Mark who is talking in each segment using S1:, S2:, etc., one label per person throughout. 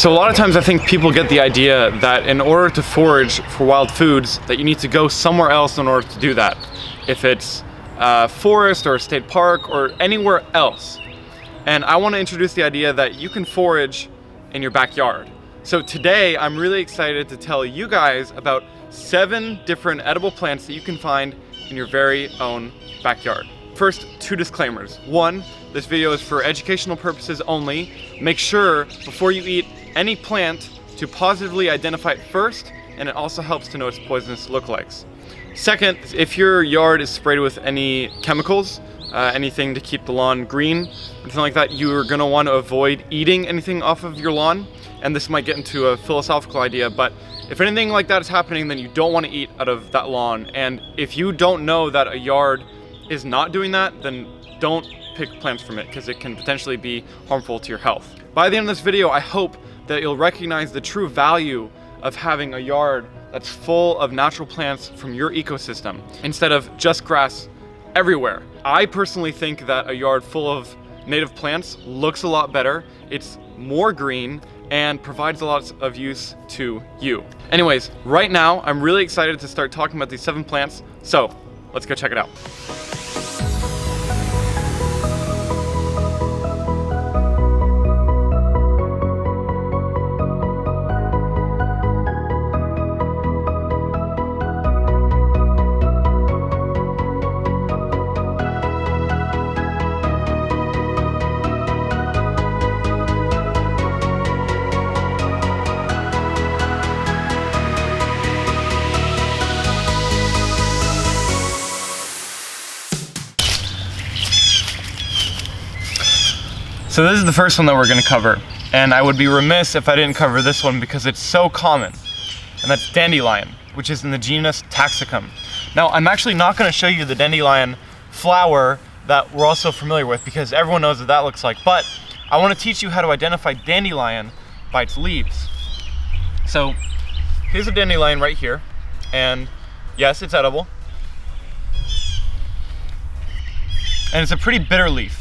S1: So a lot of times I think people get the idea that in order to forage for wild foods that you need to go somewhere else in order to do that. If it's a forest or a state park or anywhere else. And I want to introduce the idea that you can forage in your backyard. So today I'm really excited to tell you guys about 7 different edible plants that you can find in your very own backyard. First, 2 disclaimers. 1, this video is for educational purposes only. Make sure before you eat any plant to positively identify it first, and it also helps to know its poisonous lookalikes. Second, if your yard is sprayed with any chemicals, anything to keep the lawn green, anything like that, you're gonna want to avoid eating anything off of your lawn. And this might get into a philosophical idea, but if anything like that is happening, then you don't want to eat out of that lawn. And if you don't know that a yard is not doing that, then don't pick plants from it because it can potentially be harmful to your health. By the end of this video, I hope that you'll recognize the true value of having a yard that's full of natural plants from your ecosystem instead of just grass everywhere. I personally think that a yard full of native plants looks a lot better. It's more green and provides a lot of use to you. Anyways, right now, I'm really excited to start talking about these 7 plants, so let's go check it out. So this is the first one that we're going to cover, and I would be remiss if I didn't cover this one because it's so common, and that's Dandelion, which is in the genus Taraxacum. Now, I'm actually not going to show you the dandelion flower that we're also familiar with because everyone knows what that looks like, but I want to teach you how to identify dandelion by its leaves. So here's a dandelion right here, and yes, it's edible, and it's a pretty bitter leaf.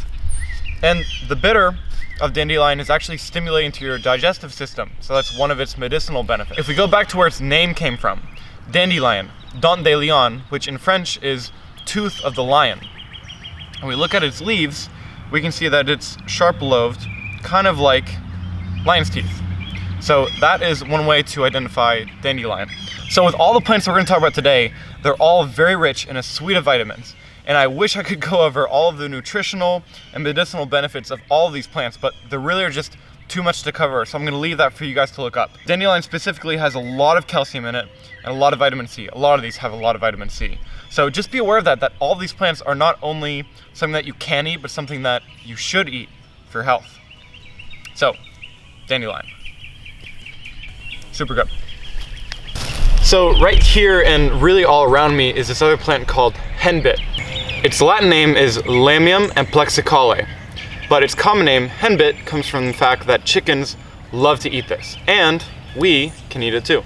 S1: And the bitter of dandelion is actually stimulating to your digestive system, so that's one of its medicinal benefits. If we go back to where its name came from, dandelion, Dandelion, which in French is tooth of the lion. And we look at its leaves, we can see that it's sharp-lobed, kind of like lion's teeth. So that is one way to identify dandelion. So with all the plants that we're going to talk about today, they're all very rich in a suite of vitamins. And I wish I could go over all of the nutritional and medicinal benefits of all of these plants, but there really are just too much to cover, so I'm going to leave that for you guys to look up. Dandelion specifically has a lot of calcium in it and a lot of vitamin C. A lot of these have a lot of vitamin C. So just be aware of that all these plants are not only something that you can eat, but something that you should eat for your health. So, dandelion. Super good. So right here and really all around me is this other plant called Henbit. Its Latin name is Lamium amplexicaule, but its common name, Henbit, comes from the fact that chickens love to eat this, and we can eat it too.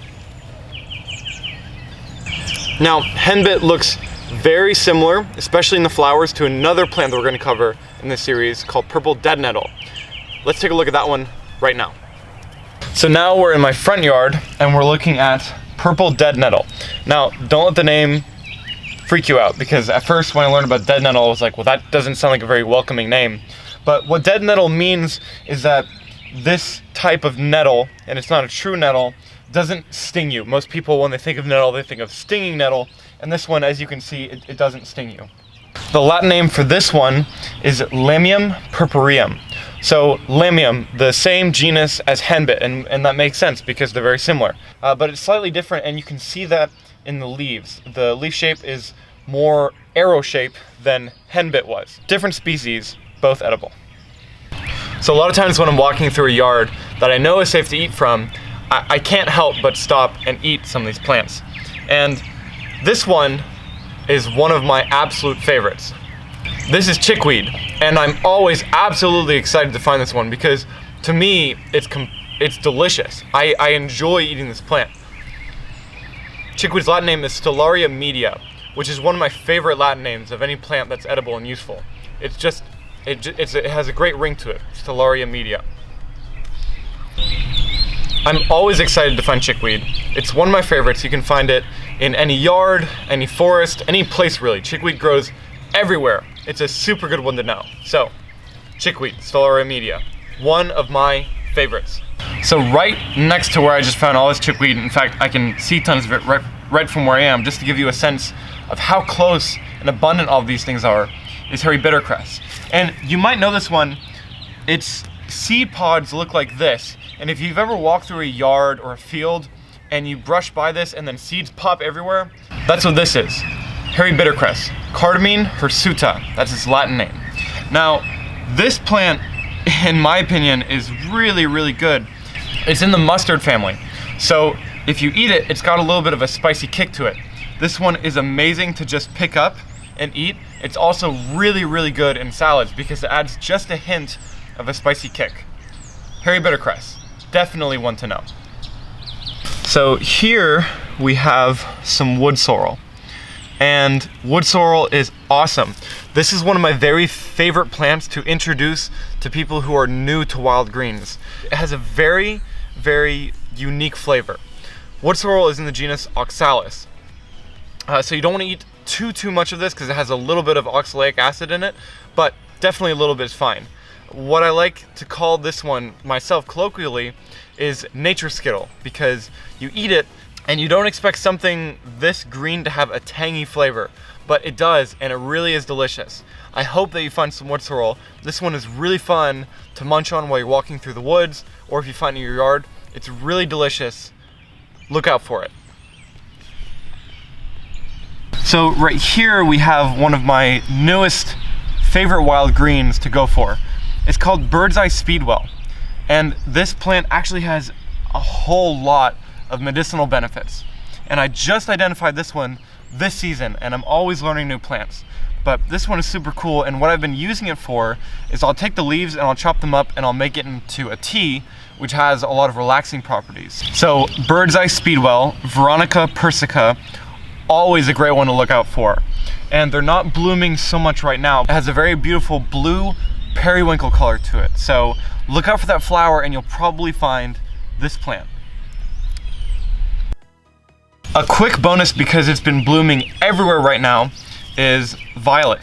S1: Now, Henbit looks very similar, especially in the flowers, to another plant that we're going to cover in this series called purple deadnettle. Let's take a look at that one right now. So now we're in my front yard, and we're looking at purple deadnettle. Now, don't let the name freak you out, because at first when I learned about deadnettle, I was like, well, that doesn't sound like a very welcoming name. But what deadnettle means is that this type of nettle, and it's not a true nettle, doesn't sting you. Most people, when they think of nettle, they think of stinging nettle, and this one, as you can see, it doesn't sting you. The Latin name for this one is Lamium purpureum. So Lamium, the same genus as Henbit, and that makes sense because they're very similar. But it's slightly different, and you can see that in the leaves. The leaf shape is more arrow shape than Henbit was. Different species, both edible. So a lot of times when I'm walking through a yard that I know is safe to eat from, I can't help but stop and eat some of these plants. And this one is one of my absolute favorites. This is chickweed, and I'm always absolutely excited to find this one because to me, it's delicious. I enjoy eating this plant. Chickweed's Latin name is Stellaria media, which is one of my favorite Latin names of any plant that's edible and useful. It has a great ring to it, Stellaria media. I'm always excited to find chickweed. It's one of my favorites. You can find it in any yard, any forest, any place really. Chickweed grows everywhere. It's a super good one to know. So, chickweed, Stellaria media, one of my favorites. So right next to where I just found all this chickweed, in fact, I can see tons of it right from where I am, just to give you a sense of how close and abundant all of these things are, is hairy bittercress. And you might know this one. Its seed pods look like this. And if you've ever walked through a yard or a field and you brush by this and then seeds pop everywhere, that's what this is. Hairy bittercress, Cardamine hirsuta, that's its Latin name. Now, this plant, in my opinion, is really, really good. It's in the mustard family. So if you eat it, it's got a little bit of a spicy kick to it. This one is amazing to just pick up and eat. It's also really, really good in salads because it adds just a hint of a spicy kick. Hairy bittercress, definitely one to know. So here we have some wood sorrel. And wood sorrel is awesome. This is one of my very favorite plants to introduce to people who are new to wild greens. It has a very, very unique flavor. Wood sorrel is in the genus Oxalis. So you don't want to eat too much of this because it has a little bit of oxalic acid in it, but definitely a little bit is fine. What I like to call this one myself colloquially is nature skittle, because you eat it and you don't expect something this green to have a tangy flavor, but it does, and it really is delicious. I hope that you find some wood sorrel. This one is really fun to munch on while you're walking through the woods, or if you find it in your yard. It's really delicious. Look out for it. So right here we have one of my newest favorite wild greens to go for. It's called Bird's Eye Speedwell. And this plant actually has a whole lot of medicinal benefits. And I just identified this one this season, and I'm always learning new plants. But this one is super cool, and what I've been using it for is I'll take the leaves and I'll chop them up and I'll make it into a tea, which has a lot of relaxing properties. So Bird's Eye Speedwell, Veronica, persica, always a great one to look out for. And they're not blooming so much right now. It has a very beautiful blue periwinkle color to it. So look out for that flower and you'll probably find this plant. A quick bonus, because it's been blooming everywhere right now, is violet.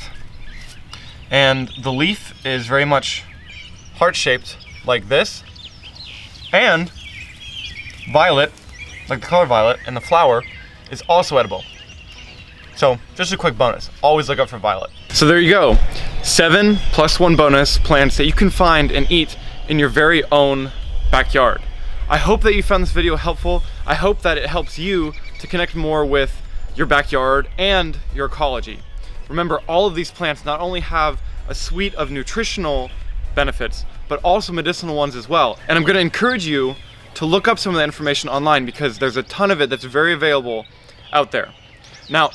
S1: And the leaf is very much heart-shaped like this. And violet, like the color violet, and the flower is also edible. So just a quick bonus, always look out for violet. So there you go, 7 plus 1 bonus plants that you can find and eat in your very own backyard. I hope that you found this video helpful. I hope that it helps you to connect more with your backyard and your ecology. Remember, all of these plants not only have a suite of nutritional benefits, but also medicinal ones as well. And I'm gonna encourage you to look up some of that information online, because there's a ton of it that's very available out there. Now,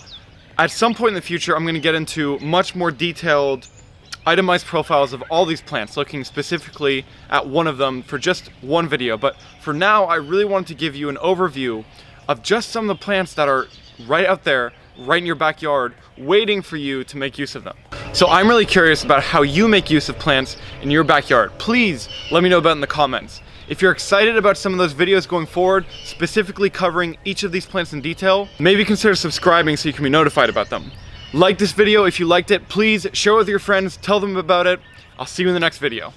S1: at some point in the future, I'm gonna get into much more detailed, itemized profiles of all these plants, looking specifically at one of them for just one video. But for now, I really wanted to give you an overview of just some of the plants that are right out there, right in your backyard, waiting for you to make use of them. So I'm really curious about how you make use of plants in your backyard. Please let me know about it in the comments. If you're excited about some of those videos going forward, specifically covering each of these plants in detail, maybe consider subscribing so you can be notified about them. Like this video if you liked it. Please share it with your friends, tell them about it. I'll see you in the next video.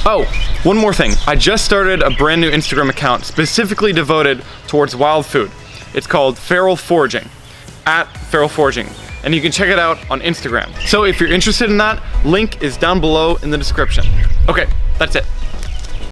S1: Oh, one more thing. I just started a brand new Instagram account specifically devoted towards wild food. It's called Foraging, @Foraging, and you can check it out on Instagram. So if you're interested in that, link is down below in the description. Okay, that's it.